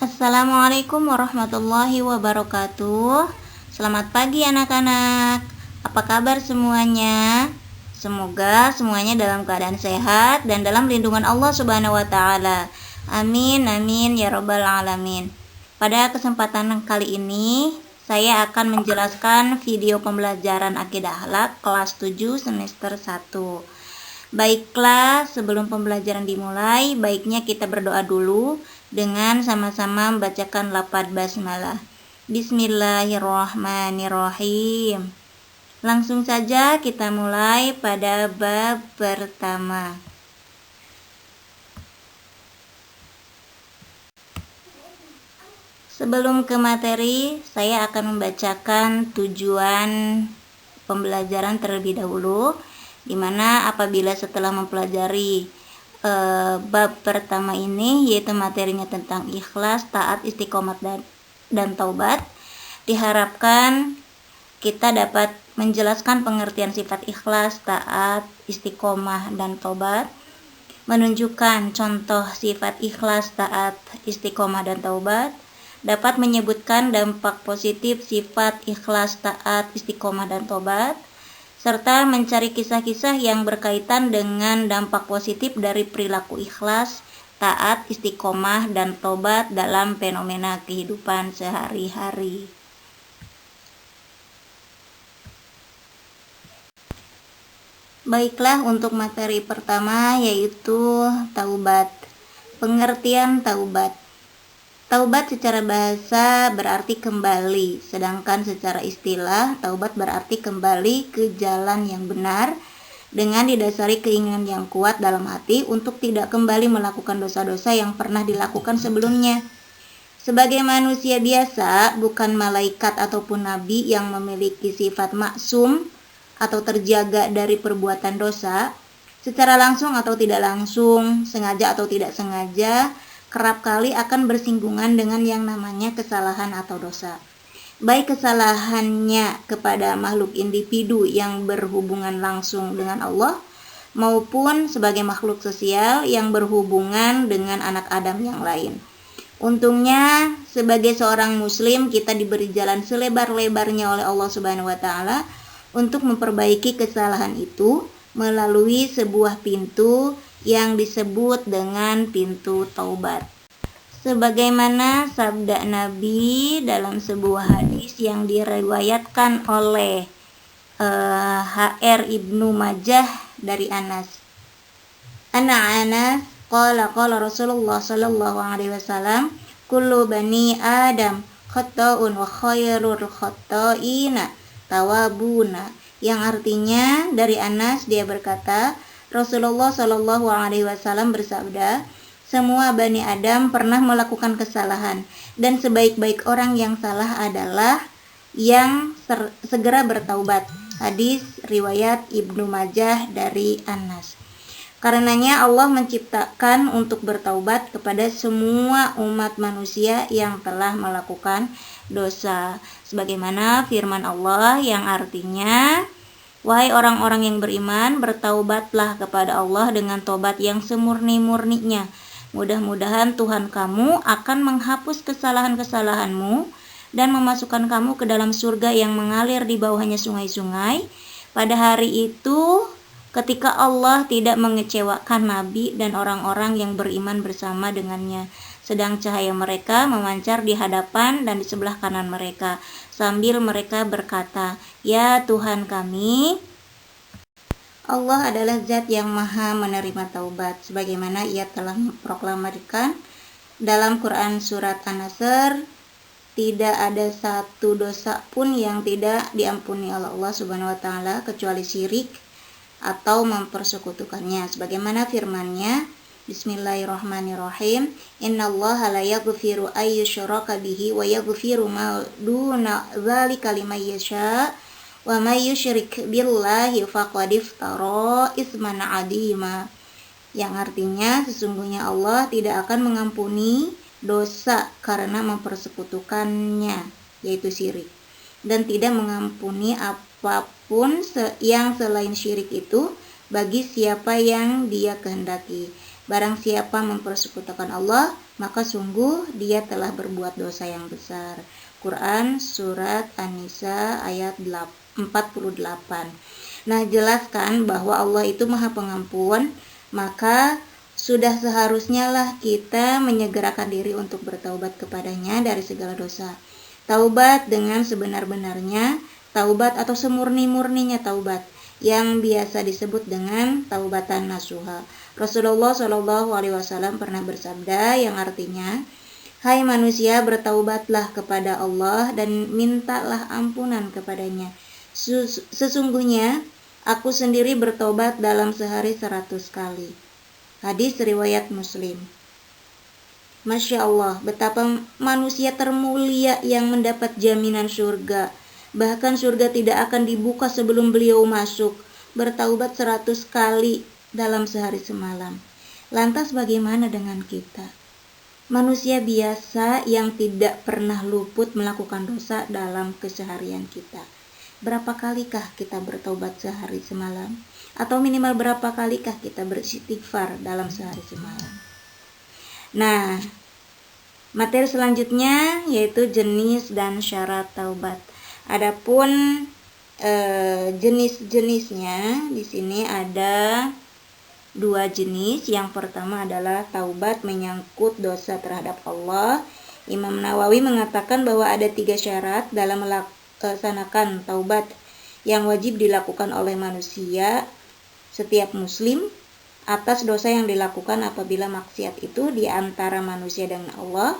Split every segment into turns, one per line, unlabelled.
Assalamualaikum warahmatullahi wabarakatuh. Selamat pagi anak-anak. Apa kabar semuanya? Semoga semuanya dalam keadaan sehat dan dalam lindungan Allah Subhanahu wa taala. Amin amin ya rabbal alamin. Pada kesempatan kali ini saya akan menjelaskan video pembelajaran akidah akhlak kelas 7 semester 1. Baiklah, sebelum pembelajaran dimulai, baiknya kita berdoa dulu dengan sama-sama membacakan lafaz basmalah. Bismillahirrahmanirrahim. Langsung saja kita mulai pada bab pertama. Sebelum ke materi, saya akan membacakan tujuan pembelajaran terlebih dahulu, di mana apabila setelah mempelajari bab pertama ini, yaitu materinya tentang ikhlas, taat, istiqomah dan taubat, diharapkan kita dapat menjelaskan pengertian sifat ikhlas, taat, istiqomah dan taubat, menunjukkan contoh sifat ikhlas, taat, istiqomah dan taubat, dapat menyebutkan dampak positif sifat ikhlas, taat, istiqomah dan taubat, serta mencari kisah-kisah yang berkaitan dengan dampak positif dari perilaku ikhlas, taat, istiqomah, dan tobat dalam fenomena kehidupan sehari-hari. Baiklah, untuk materi pertama yaitu taubat. Pengertian taubat. Taubat secara bahasa berarti kembali, sedangkan secara istilah taubat berarti kembali ke jalan yang benar dengan didasari keinginan yang kuat dalam hati untuk tidak kembali melakukan dosa-dosa yang pernah dilakukan sebelumnya. Sebagai manusia biasa, bukan malaikat ataupun nabi yang memiliki sifat maksum atau terjaga dari perbuatan dosa, secara langsung atau tidak langsung, sengaja atau tidak sengaja, kerap kali akan bersinggungan dengan yang namanya kesalahan atau dosa. Baik kesalahannya kepada makhluk individu yang berhubungan langsung dengan Allah, maupun sebagai makhluk sosial yang berhubungan dengan anak Adam yang lain. Untungnya, sebagai seorang muslim, kita diberi jalan selebar-lebarnya oleh Allah Subhanahu wa taala untuk memperbaiki kesalahan itu melalui sebuah pintu yang disebut dengan pintu taubat. Sebagaimana sabda Nabi dalam sebuah hadis yang diriwayatkan oleh HR Ibnu Majah dari Anas. Anas qala Rasulullah sallallahu alaihi wasallam, kullu bani Adam khata'un wa khairul khata'ina tawabuna, yang artinya dari Anas dia berkata, Rasulullah Shallallahu Alaihi Wasallam bersabda, semua Bani Adam pernah melakukan kesalahan dan sebaik-baik orang yang salah adalah yang segera bertaubat. Hadis riwayat Ibnu Majah dari Anas. Karenanya Allah menciptakan untuk bertaubat kepada semua umat manusia yang telah melakukan dosa, sebagaimana firman Allah yang artinya, wahai orang-orang yang beriman, bertaubatlah kepada Allah dengan tobat yang semurni-murninya. Mudah-mudahan Tuhan kamu akan menghapus kesalahan-kesalahanmu dan memasukkan kamu ke dalam surga yang mengalir di bawahnya sungai-sungai. Pada hari itu, ketika Allah tidak mengecewakan Nabi dan orang-orang yang beriman bersama dengannya, sedang cahaya mereka memancar di hadapan dan di sebelah kanan mereka, sambil mereka berkata, ya Tuhan kami, Allah adalah zat yang maha menerima taubat, sebagaimana ia telah memproklamirkan dalam Quran surat An-Nasr, tidak ada satu dosa pun yang tidak diampuni oleh Allah Subhanahu wa taala kecuali syirik atau mempersekutukannya, sebagaimana firman-Nya, Bismillahirrahmanirrahim, innallaha la yaghfiru ay yushraka bihi wa yaghfiru ma duna dzalika liman yasha wa may yusyrik billahi faqad iftara isman 'azima, yang artinya sesungguhnya Allah tidak akan mengampuni dosa karena mempersekutukannya, yaitu syirik, dan tidak mengampuni apapun yang selain syirik itu bagi siapa yang dia kehendaki. Barang siapa mempersekutukan Allah, maka sungguh dia telah berbuat dosa yang besar. Quran Surat An-Nisa ayat 48. Nah, jelaskan bahwa Allah itu Maha Pengampun, maka sudah seharusnya lah kita menyegerakan diri untuk bertaubat kepadanya dari segala dosa. Taubat dengan sebenar-benarnya, taubat atau semurni-murninya taubat, yang biasa disebut dengan taubatan nasuha. Rasulullah Shallallahu Alaihi Wasallam pernah bersabda yang artinya, hai manusia, bertaubatlah kepada Allah dan mintalah ampunan kepadanya. Sesungguhnya aku sendiri bertobat dalam sehari 100 kali. Hadis riwayat Muslim. Masya Allah, betapa manusia termulia yang mendapat jaminan surga. Bahkan surga tidak akan dibuka sebelum beliau masuk. Bertaubat 100 kali dalam sehari semalam. Lantas bagaimana dengan kita? Manusia biasa yang tidak pernah luput melakukan dosa dalam keseharian kita. Berapa kalikah kita bertaubat sehari semalam? Atau minimal berapa kalikah kita beristighfar dalam sehari semalam? Nah, materi selanjutnya yaitu jenis dan syarat taubat. Adapun jenis-jenisnya di sini ada 2 jenis. Yang pertama adalah taubat menyangkut dosa terhadap Allah. Imam Nawawi mengatakan bahwa ada 3 syarat dalam melaksanakan taubat yang wajib dilakukan oleh manusia setiap muslim atas dosa yang dilakukan apabila maksiat itu di antara manusia dengan Allah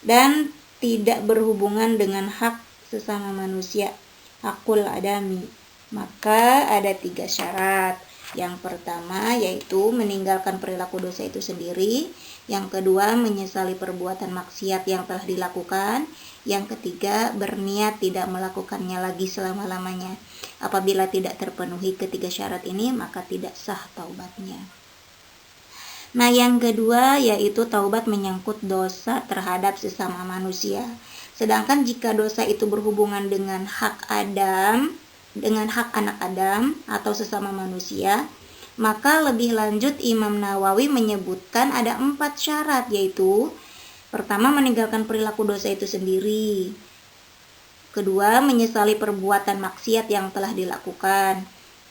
dan tidak berhubungan dengan hak sesama manusia, hakul adami. Maka ada 3 syarat. Yang pertama yaitu meninggalkan perilaku dosa itu sendiri. Yang kedua, menyesali perbuatan maksiat yang telah dilakukan. Yang ketiga, berniat tidak melakukannya lagi selama-lamanya. Apabila tidak terpenuhi ketiga syarat ini, maka tidak sah taubatnya. Nah, yang kedua yaitu taubat menyangkut dosa terhadap sesama manusia. Sedangkan jika dosa itu berhubungan dengan hak Adam, dengan hak anak Adam atau sesama manusia, maka lebih lanjut Imam Nawawi menyebutkan ada 4 syarat, yaitu pertama, meninggalkan perilaku dosa itu sendiri. Kedua, menyesali perbuatan maksiat yang telah dilakukan.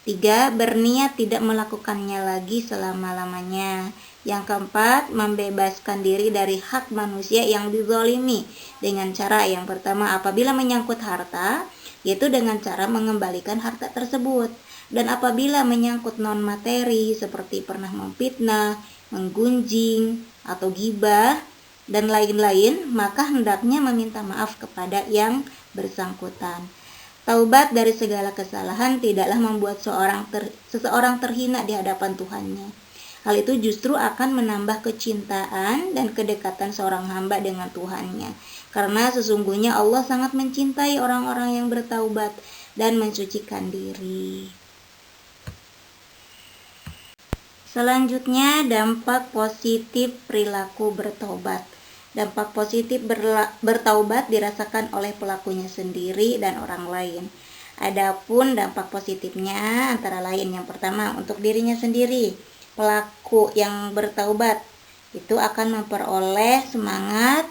3, berniat tidak melakukannya lagi selama-lamanya. Yang keempat, membebaskan diri dari hak manusia yang dizalimi dengan cara yang pertama apabila menyangkut harta, yaitu dengan cara mengembalikan harta tersebut. Dan apabila menyangkut non-materi seperti pernah memfitnah, menggunjing, atau ghibah, dan lain-lain, maka hendaknya meminta maaf kepada yang bersangkutan. Taubat dari segala kesalahan tidaklah membuat seseorang terhina di hadapan Tuhannya. Hal itu justru akan menambah kecintaan dan kedekatan seorang hamba dengan Tuhannya. Karena sesungguhnya Allah sangat mencintai orang-orang yang bertaubat dan mensucikan diri. Selanjutnya, dampak positif perilaku bertobat. Dampak positif bertaubat dirasakan oleh pelakunya sendiri dan orang lain. Adapun dampak positifnya antara lain yang pertama untuk dirinya sendiri. Pelaku yang bertaubat itu akan memperoleh semangat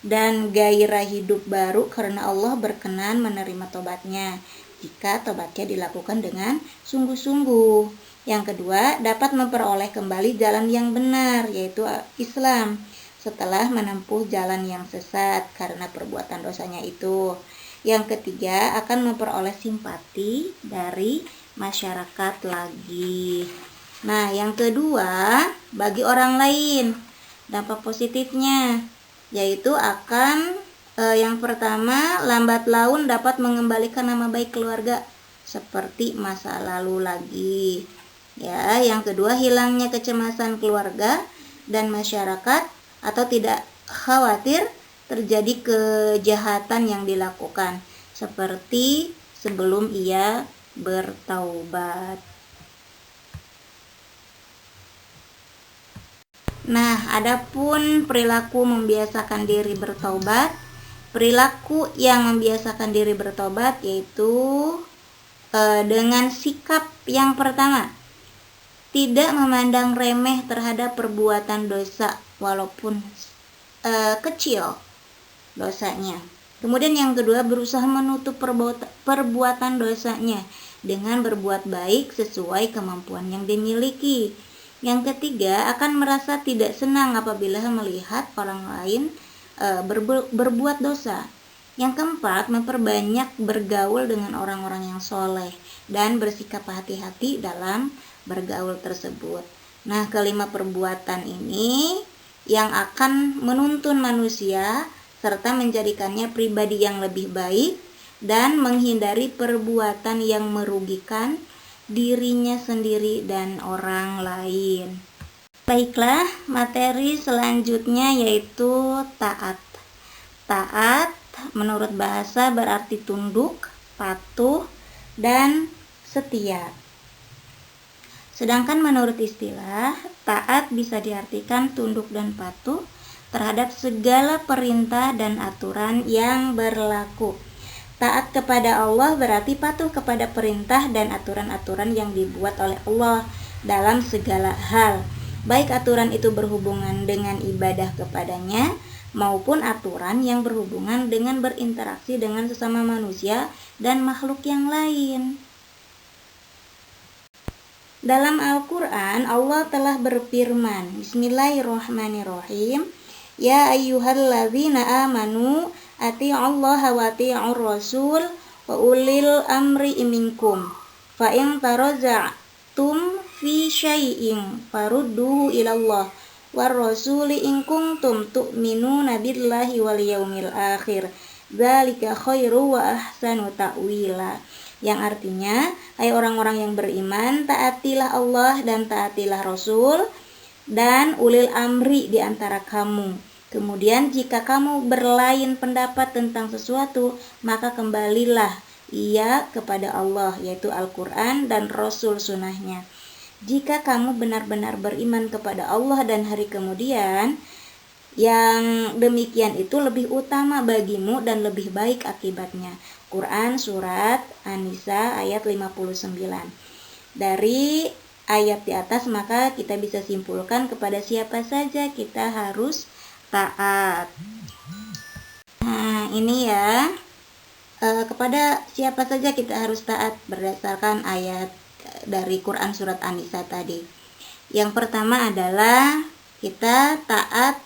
dan gairah hidup baru karena Allah berkenan menerima tobatnya jika tobatnya dilakukan dengan sungguh-sungguh. Yang kedua, dapat memperoleh kembali jalan yang benar, yaitu Islam, setelah menempuh jalan yang sesat karena perbuatan dosanya itu. Yang ketiga, akan memperoleh simpati dari masyarakat lagi. Nah, yang kedua, bagi orang lain, dampak positifnya yaitu akan yang pertama, lambat laun dapat mengembalikan nama baik keluarga seperti masa lalu lagi. Ya, yang kedua, hilangnya kecemasan keluarga dan masyarakat atau tidak khawatir terjadi kejahatan yang dilakukan seperti sebelum ia bertaubat. Nah, adapun perilaku membiasakan diri bertaubat, perilaku yang membiasakan diri bertobat yaitu dengan sikap yang pertama, tidak memandang remeh terhadap perbuatan dosa walaupun kecil dosanya. Kemudian yang kedua, berusaha menutup perbuatan dosanya dengan berbuat baik sesuai kemampuan yang dimiliki. Yang ketiga, akan merasa tidak senang apabila melihat orang lain berbuat dosa. Yang keempat, memperbanyak bergaul dengan orang-orang yang soleh dan bersikap hati-hati dalam bergaul tersebut. Nah, kelima perbuatan ini yang akan menuntun manusia serta menjadikannya pribadi yang lebih baik dan menghindari perbuatan yang merugikan dirinya sendiri dan orang lain. Baiklah, materi selanjutnya yaitu taat. Taat menurut bahasa berarti tunduk, patuh, dan setia. Sedangkan menurut istilah, taat bisa diartikan tunduk dan patuh terhadap segala perintah dan aturan yang berlaku. Taat kepada Allah berarti patuh kepada perintah dan aturan-aturan yang dibuat oleh Allah dalam segala hal, baik aturan itu berhubungan dengan ibadah kepadanya maupun aturan yang berhubungan dengan berinteraksi dengan sesama manusia dan makhluk yang lain. Dalam Al-Quran, Allah telah berfirman, Bismillahirrahmanirrahim, Ya ayyuhalladzina amanu ati'ullaha wa ati'ur rasul wa ulil amri minkum fa in taraza'tum fi syai'in farudduhu ilallah war rasuli in kuntum tu'minuna billahi wal yaumil akhir dzalika khairu wa ahsanu ta'wila, yang artinya, hai orang-orang yang beriman, taatilah Allah dan taatilah Rasul dan ulil amri di antara kamu. Kemudian jika kamu berlain pendapat tentang sesuatu, maka kembalilah ia kepada Allah, yaitu Al-Quran dan Rasul sunnahnya. Jika kamu benar-benar beriman kepada Allah dan hari kemudian, yang demikian itu lebih utama bagimu dan lebih baik akibatnya. Quran Surat An-Nisa ayat 59. Dari ayat di atas maka kita bisa simpulkan kepada siapa saja kita harus taat. Nah, ini ya, kepada siapa saja kita harus taat berdasarkan ayat dari Quran Surat An-Nisa tadi. Yang pertama adalah kita taat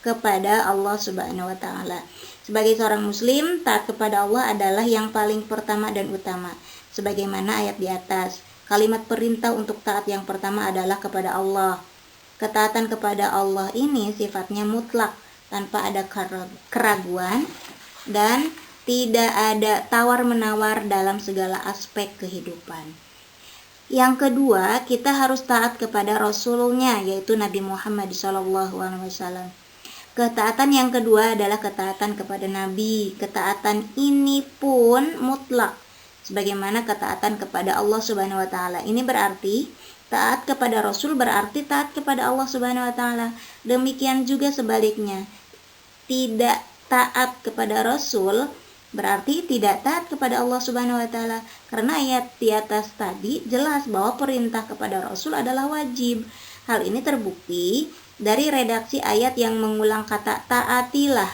kepada Allah Subhanahu wa Ta'ala. Sebagai seorang muslim, taat kepada Allah adalah yang paling pertama dan utama. Sebagaimana ayat di atas, kalimat perintah untuk taat yang pertama adalah kepada Allah. Ketaatan kepada Allah ini sifatnya mutlak, tanpa ada keraguan dan tidak ada tawar-menawar dalam segala aspek kehidupan. Yang kedua, kita harus taat kepada Rasulnya, yaitu Nabi Muhammad SAW. Ketaatan yang kedua adalah ketaatan kepada Nabi. Ketaatan ini pun mutlak, sebagaimana ketaatan kepada Allah Subhanahu wa Ta'ala. Ini berarti taat kepada Rasul berarti taat kepada Allah Subhanahu wa Ta'ala. Demikian juga sebaliknya, tidak taat kepada Rasul berarti tidak taat kepada Allah Subhanahu wa Ta'ala. Karena ayat di atas tadi jelas bahwa perintah kepada Rasul adalah wajib. Hal ini terbukti dari redaksi ayat yang mengulang kata taatilah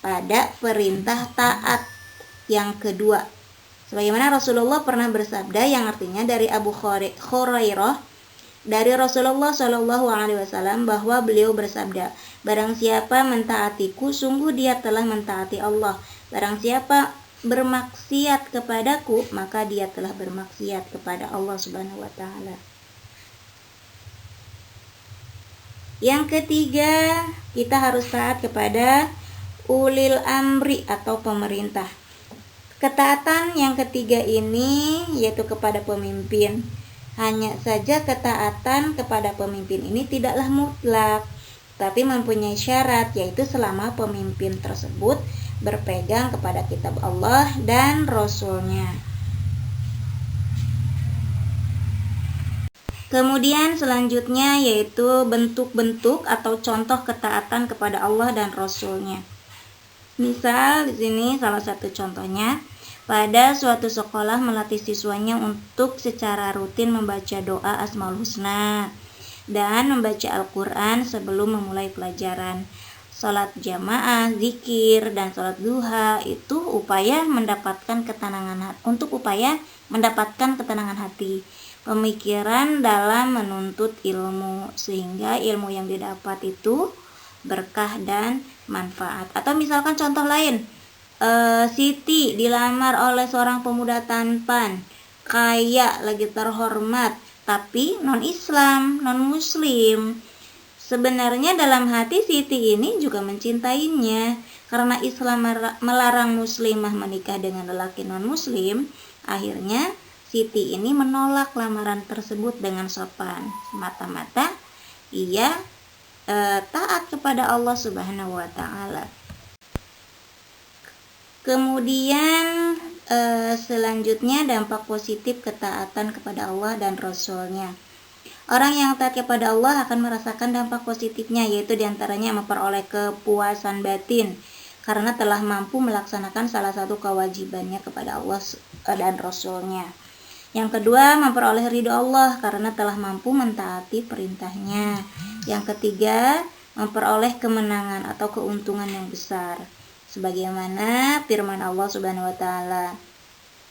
pada perintah taat yang kedua. Sebagaimana Rasulullah pernah bersabda yang artinya dari Abu Hurairah dari Rasulullah SAW bahwa beliau bersabda, barang siapa mentaatiku, sungguh dia telah mentaati Allah. Barang siapa bermaksiat kepadaku, maka dia telah bermaksiat kepada Allah Subhanahu wa Ta'ala. Yang ketiga, kita harus taat kepada ulil amri atau pemerintah. Ketaatan yang ketiga ini yaitu kepada pemimpin. Hanya saja ketaatan kepada pemimpin ini tidaklah mutlak, tapi mempunyai syarat, yaitu selama pemimpin tersebut berpegang kepada kitab Allah dan Rasul-Nya. Kemudian selanjutnya yaitu bentuk-bentuk atau contoh ketaatan kepada Allah dan Rasul-Nya. Misal di sini salah satu contohnya, Pada suatu sekolah melatih siswanya untuk secara rutin membaca doa Asmaul Husna dan membaca Al-Quran sebelum memulai pelajaran. Salat jamaah, zikir, dan salat duha itu upaya mendapatkan ketenangan hati, pemikiran dalam menuntut ilmu, sehingga ilmu yang didapat itu berkah dan manfaat. Atau misalkan contoh lain, Siti dilamar oleh seorang pemuda tampan, kaya, lagi terhormat, tapi non-Islam, non-Muslim. Sebenarnya dalam hati Siti ini juga mencintainya. Karena Islam melarang muslimah menikah dengan lelaki non-muslim, akhirnya Siti ini menolak lamaran tersebut dengan sopan. Semata-mata ia taat kepada Allah Subhanahu wa taala. Kemudian selanjutnya dampak positif ketaatan kepada Allah dan Rasul-Nya. Orang yang taat kepada Allah akan merasakan dampak positifnya, yaitu diantaranya memperoleh kepuasan batin karena telah mampu melaksanakan salah satu kewajibannya kepada Allah dan Rasul-Nya. Yang kedua, memperoleh ridho Allah karena telah mampu mentaati perintahnya. Yang ketiga, memperoleh kemenangan atau keuntungan yang besar, sebagaimana firman Allah Subhanahu wa taala,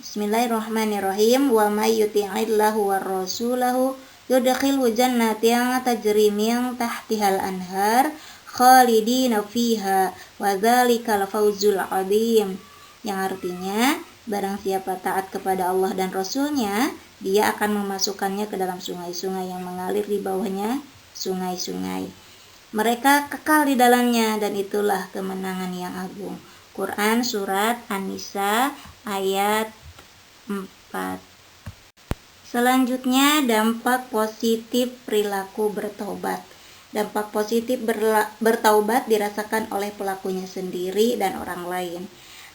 Bismillahirrahmanirrahim, wa may yuti'illahu war rasulahu yudkhilhu jannatin tajri min tahtihal anhar khalidina fiha wa dzalikal fawzul 'adzim. Yang artinya, barang siapa taat kepada Allah dan Rasul-Nya, dia akan memasukkannya ke dalam sungai-sungai yang mengalir di bawahnya sungai-sungai. Mereka kekal di dalamnya, dan itulah kemenangan yang agung. Quran surat An-Nisa ayat 4. Selanjutnya, dampak positif perilaku bertaubat. Dampak positif bertaubat dirasakan oleh pelakunya sendiri dan orang lain.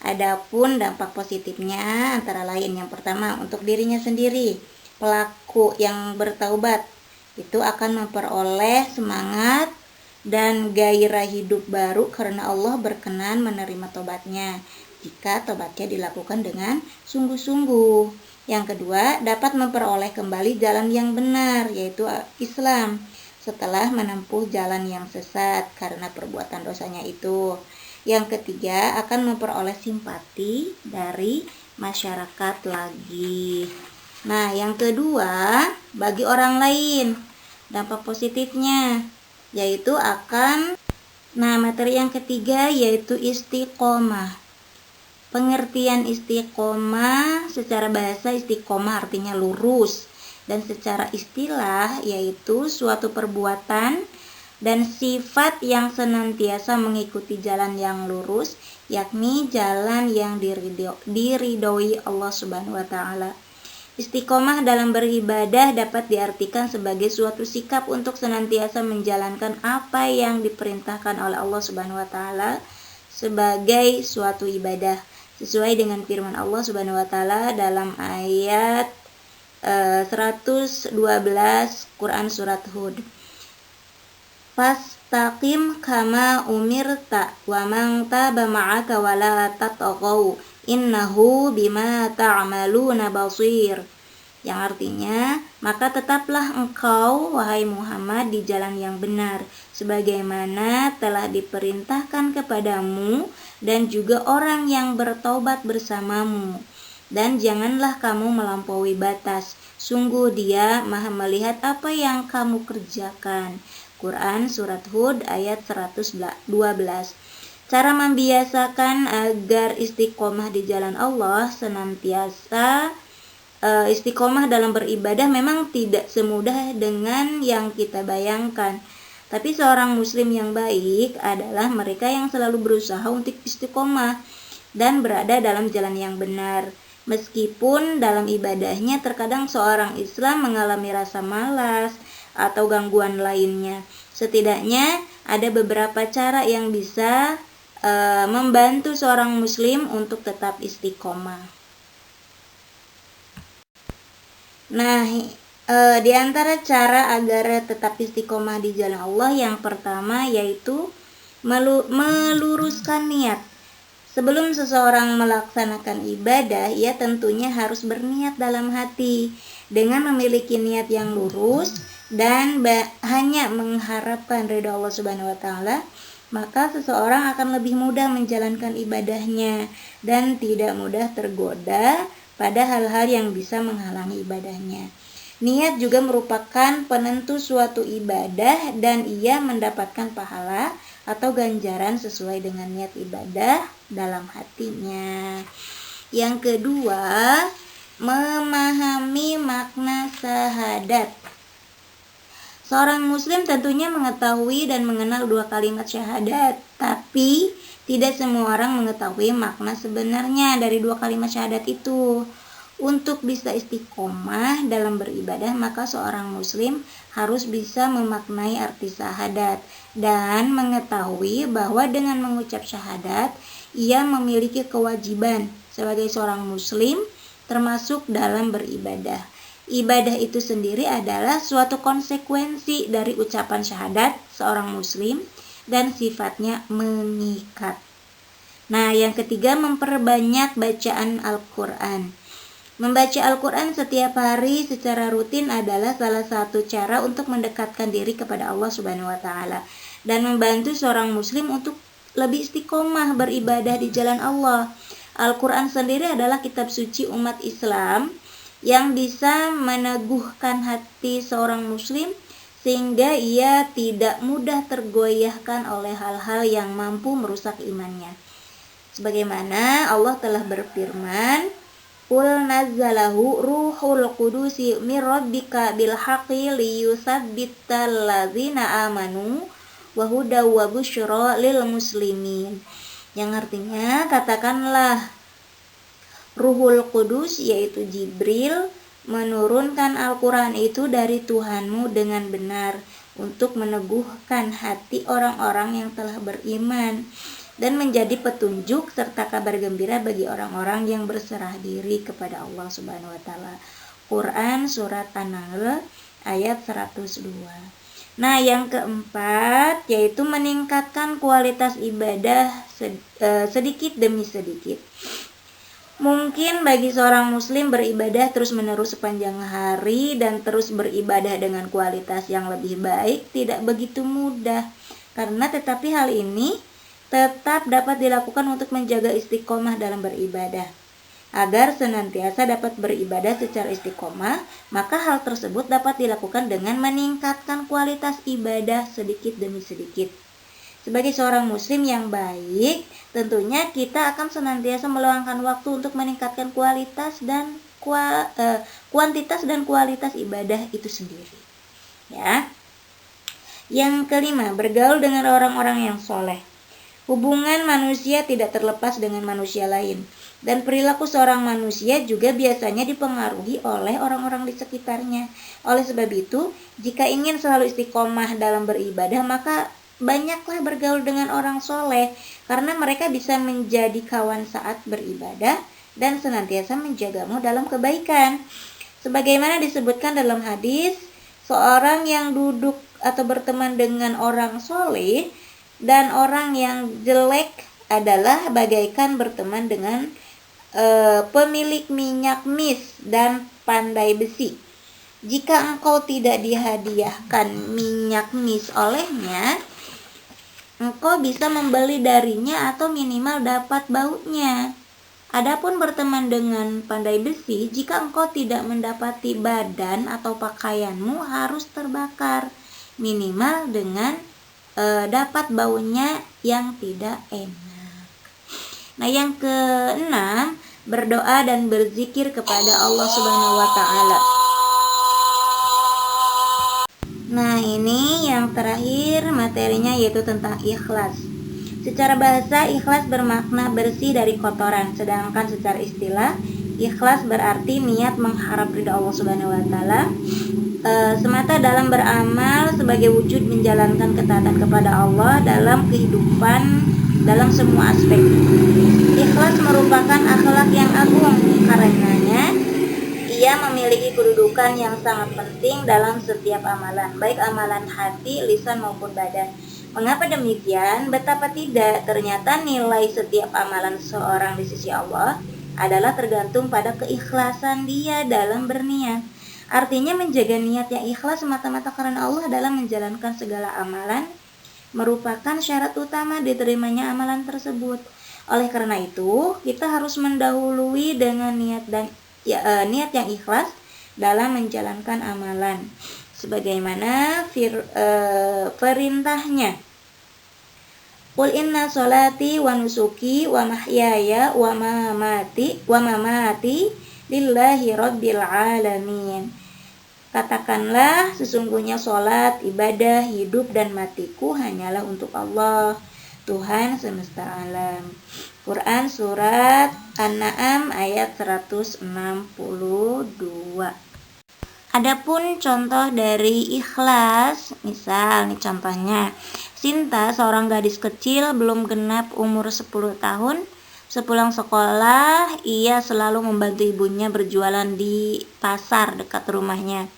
Adapun dampak positifnya antara lain, yang pertama untuk dirinya sendiri. Pelaku yang bertaubat itu akan memperoleh semangat dan gairah hidup baru karena Allah berkenan menerima tobatnya jika tobatnya dilakukan dengan sungguh-sungguh. Yang kedua, dapat memperoleh kembali jalan yang benar, yaitu Islam, setelah menempuh jalan yang sesat karena perbuatan dosanya itu. Yang ketiga, akan memperoleh simpati dari masyarakat lagi. Nah, yang kedua, bagi orang lain, dampak positifnya yaitu materi yang ketiga yaitu istiqomah. Pengertian istiqomah secara bahasa, istiqomah artinya lurus, dan secara istilah yaitu suatu perbuatan dan sifat yang senantiasa mengikuti jalan yang lurus, yakni jalan yang diridhoi Allah Subhanahu wa taala. Istiqomah dalam beribadah dapat diartikan sebagai suatu sikap untuk senantiasa menjalankan apa yang diperintahkan oleh Allah Subhanahu wa taala sebagai suatu ibadah, sesuai dengan firman Allah Subhanahu wa taala dalam ayat 112 Quran surat Hud. Fastaqim kama umirta wa man taba ma'aka wa la tatghaw innahu bima ta'maluna basir. Yang artinya, maka tetaplah engkau wahai Muhammad di jalan yang benar, sebagaimana telah diperintahkan kepadamu dan juga orang yang bertaubat bersamamu. Dan janganlah kamu melampaui batas, sungguh Dia Maha melihat apa yang kamu kerjakan. Quran surat Hud ayat 112. Cara membiasakan agar istiqomah di jalan Allah senantiasa istiqomah dalam beribadah memang tidak semudah dengan yang kita bayangkan. Tapi seorang muslim yang baik adalah mereka yang selalu berusaha untuk istiqomah dan berada dalam jalan yang benar. Meskipun dalam ibadahnya terkadang seorang Islam mengalami rasa malas atau gangguan lainnya, setidaknya ada beberapa cara yang bisa membantu seorang muslim untuk tetap istiqomah. Nah, di antara cara agar tetap istiqomah di jalan Allah, yang pertama yaitu meluruskan niat. Sebelum seseorang melaksanakan ibadah, ia tentunya harus berniat dalam hati. Dengan memiliki niat yang lurus dan hanya mengharapkan ridha Allah Subhanahu wa taala, maka seseorang akan lebih mudah menjalankan ibadahnya dan tidak mudah tergoda pada hal-hal yang bisa menghalangi ibadahnya. Niat juga merupakan penentu suatu ibadah dan ia mendapatkan pahala atau ganjaran sesuai dengan niat ibadah dalam hatinya. Yang kedua, memahami makna syahadat. Seorang muslim tentunya mengetahui dan mengenal dua kalimat syahadat, tapi tidak semua orang mengetahui makna sebenarnya dari dua kalimat syahadat itu. Untuk bisa istiqomah dalam beribadah, maka seorang muslim harus bisa memaknai arti syahadat dan mengetahui bahwa dengan mengucap syahadat, ia memiliki kewajiban sebagai seorang muslim termasuk dalam beribadah. Ibadah itu sendiri adalah suatu konsekuensi dari ucapan syahadat seorang muslim dan sifatnya mengikat. Nah, yang ketiga, memperbanyak bacaan Al-Quran. Membaca Al-Quran setiap hari secara rutin adalah salah satu cara untuk mendekatkan diri kepada Allah Subhanahu wa taala dan membantu seorang muslim untuk lebih istiqomah beribadah di jalan Allah. Al-Quran sendiri adalah kitab suci umat Islam yang bisa meneguhkan hati seorang muslim sehingga ia tidak mudah tergoyahkan oleh hal-hal yang mampu merusak imannya. Sebagaimana Allah telah berfirman, "Qul nazzalahu ruhul qudusi mir rabbika bil haqqi liyusabbital ladzina amanu wa hudaw wa busyra lil muslimin." Yang artinya, katakanlah, Ruhul Qudus yaitu Jibril menurunkan Al-Quran itu dari Tuhanmu dengan benar untuk meneguhkan hati orang-orang yang telah beriman dan menjadi petunjuk serta kabar gembira bagi orang-orang yang berserah diri kepada Allah Subhanahu wa taala. Quran surat An-Nahl ayat 102. Nah, yang keempat yaitu meningkatkan kualitas ibadah sedikit demi sedikit. Mungkin bagi seorang muslim beribadah terus-menerus sepanjang hari dan terus beribadah dengan kualitas yang lebih baik tidak begitu mudah. Tetapi hal ini tetap dapat dilakukan untuk menjaga istiqomah dalam beribadah. Agar senantiasa dapat beribadah secara istiqomah, maka hal tersebut dapat dilakukan dengan meningkatkan kualitas ibadah sedikit demi sedikit. Sebagai seorang muslim yang baik, tentunya kita akan senantiasa meluangkan waktu untuk meningkatkan kualitas dan kuantitas dan kualitas ibadah itu sendiri. Ya. Yang kelima, bergaul dengan orang-orang yang soleh. Hubungan manusia tidak terlepas dengan manusia lain, dan perilaku seorang manusia juga biasanya dipengaruhi oleh orang-orang di sekitarnya. Oleh sebab itu, jika ingin selalu istiqomah dalam beribadah, maka banyaklah bergaul dengan orang soleh, karena mereka bisa menjadi kawan saat beribadah dan senantiasa menjagamu dalam kebaikan. Sebagaimana disebutkan dalam hadis, seorang yang duduk atau berteman dengan orang soleh dan orang yang jelek adalah bagaikan berteman dengan pemilik minyak mis dan pandai besi. Jika engkau tidak dihadiahkan minyak mis olehnya, engkau bisa membeli darinya atau minimal dapat baunya. Adapun berteman dengan pandai besi, jika engkau tidak mendapati badan atau pakaianmu harus terbakar, minimal dengan dapat baunya yang tidak enak. Nah, yang keenam, berdoa dan berzikir kepada Allah Subhanahu wa taala. Nah, ini yang terakhir materinya yaitu tentang ikhlas. Secara bahasa, ikhlas bermakna bersih dari kotoran, sedangkan secara istilah, ikhlas berarti niat mengharap ridha Allah Subhanahu wa taala semata dalam beramal sebagai wujud menjalankan ketaatan kepada Allah dalam kehidupan dalam semua aspek. Ikhlas merupakan akhlak yang agung, karenanya ia memiliki kedudukan yang sangat penting dalam setiap amalan, baik amalan hati, lisan maupun badan. Mengapa demikian? Betapa tidak, ternyata nilai setiap amalan seseorang di sisi Allah adalah tergantung pada keikhlasan dia dalam berniat. Artinya menjaga niat yang ikhlas semata-mata karena Allah dalam menjalankan segala amalan merupakan syarat utama diterimanya amalan tersebut. Oleh karena itu, kita harus mendahului dengan niat yang ikhlas dalam menjalankan amalan sebagaimana perintahnya. Qul inna sholati wa nusuki wa mahyaya wa mamati lillahi rabbil alamin. Katakanlah, sesungguhnya sholat, ibadah, hidup dan matiku hanyalah untuk Allah, Tuhan semesta alam. Quran surat An-Na'am ayat 162. Adapun contoh dari ikhlas, misal nih contohnya, Sinta, seorang gadis kecil belum genap umur 10 tahun, sepulang sekolah ia selalu membantu ibunya berjualan di pasar dekat rumahnya.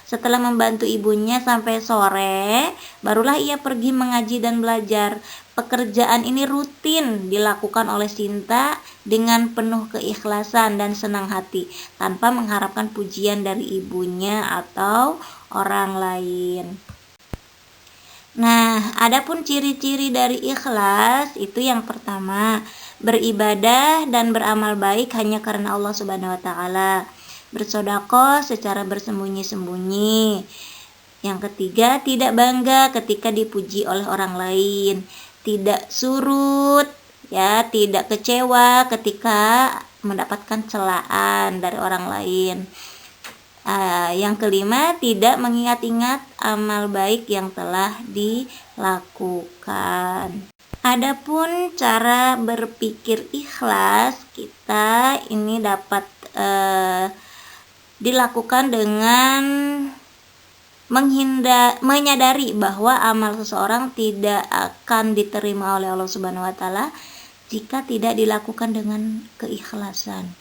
Setelah membantu ibunya sampai sore, barulah ia pergi mengaji dan belajar. Pekerjaan ini rutin dilakukan oleh Sinta dengan penuh keikhlasan dan senang hati, tanpa mengharapkan pujian dari ibunya atau orang lain. Nah, adapun ciri-ciri dari ikhlas itu yang pertama, beribadah dan beramal baik hanya karena Allah Subhanahu wa taala. Bersedekah secara bersembunyi-sembunyi. Yang ketiga, tidak bangga ketika dipuji oleh orang lain, tidak surut, ya, tidak kecewa ketika mendapatkan celaan dari orang lain. Yang kelima, tidak mengingat-ingat amal baik yang telah dilakukan. Adapun cara berpikir ikhlas kita ini dapat dilakukan dengan menyadari bahwa amal seseorang tidak akan diterima oleh Allah Subhanahu wa taala jika tidak dilakukan dengan keikhlasan.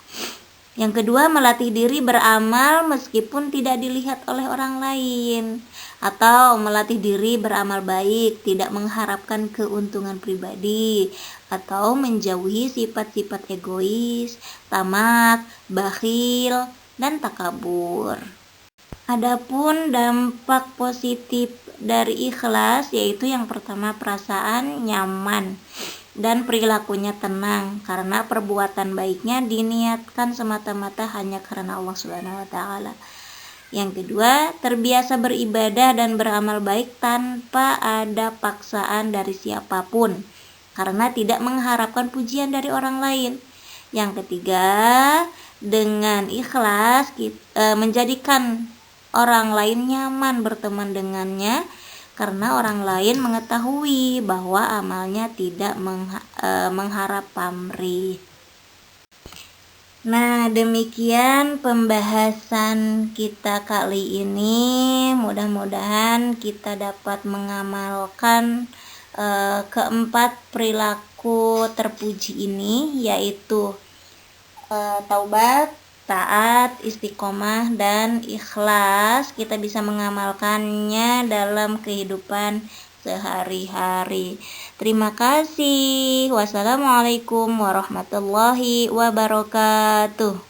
Yang kedua, melatih diri beramal meskipun tidak dilihat oleh orang lain, atau melatih diri beramal baik, tidak mengharapkan keuntungan pribadi, atau menjauhi sifat-sifat egois, tamak, bakhil, dan takabur. Adapun dampak positif dari ikhlas yaitu yang pertama, perasaan nyaman dan perilakunya tenang karena perbuatan baiknya diniatkan semata-mata hanya karena Allah Subhanahu wa taala. Yang kedua, terbiasa beribadah dan beramal baik tanpa ada paksaan dari siapapun karena tidak mengharapkan pujian dari orang lain. Yang ketiga, dengan ikhlas menjadikan orang lain nyaman berteman dengannya karena orang lain mengetahui bahwa amalnya tidak mengharap pamrih. Nah, demikian pembahasan kita kali ini. Mudah-mudahan kita dapat mengamalkan keempat perilaku terpuji ini, yaitu taubat, taat, istiqomah, dan ikhlas. Kita bisa mengamalkannya dalam kehidupan sehari-hari. Terima kasih. Wassalamualaikum warahmatullahi wabarakatuh.